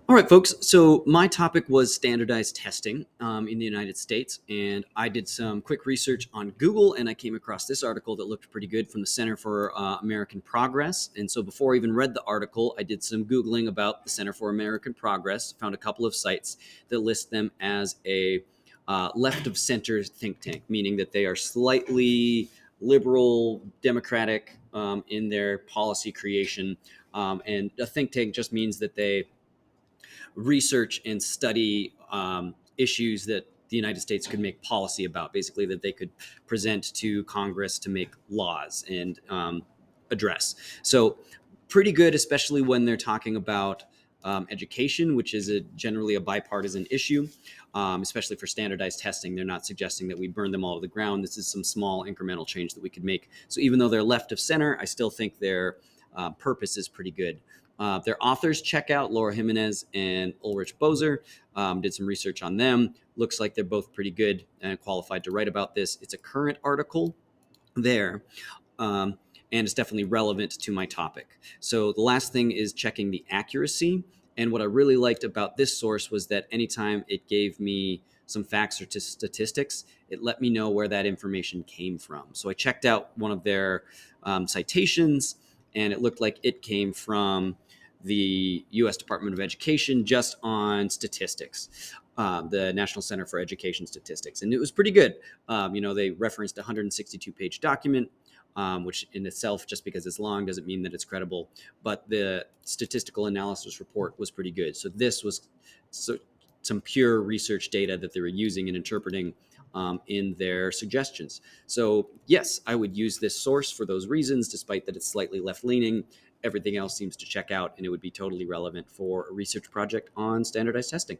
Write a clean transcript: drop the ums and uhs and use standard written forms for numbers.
All right, folks. So my topic was standardized testing in the United States, and I did some quick research on Google, and I came across this article that looked pretty good from the Center for American Progress. And so before I even read the article, I did some Googling about the Center for American Progress, found a couple of sites that list them as a left of center think tank, meaning that they are slightly liberal, democratic in their policy creation. And a think tank just means that they research and study issues that the United States could make policy about, basically, that they could present to Congress to make laws and address. So, pretty good, especially when they're talking about education, which is generally a bipartisan issue, especially for standardized testing. They're not suggesting that we burn them all to the ground. This is some small incremental change that we could make. So, even though they're left of center, I still think their purpose is pretty good. Their authors check out Laura Jimenez and Ulrich Boser. Did some research on them. Looks like they're both pretty good and qualified to write about this. It's a current article there. And it's definitely relevant to my topic. So the last thing is checking the accuracy. And what I really liked about this source was that anytime it gave me some facts or statistics, it let me know where that information came from. So I checked out one of their citations, and it looked like it came from the U.S. Department of Education just on statistics, the National Center for Education Statistics. And it was pretty good. They referenced a 162-page document, which in itself, just because it's long, doesn't mean that it's credible. But the statistical analysis report was pretty good. So this was some pure research data that they were using and interpreting in their suggestions. So yes, I would use this source for those reasons, despite that it's slightly left-leaning. Everything else seems to check out, and it would be totally relevant for a research project on standardized testing.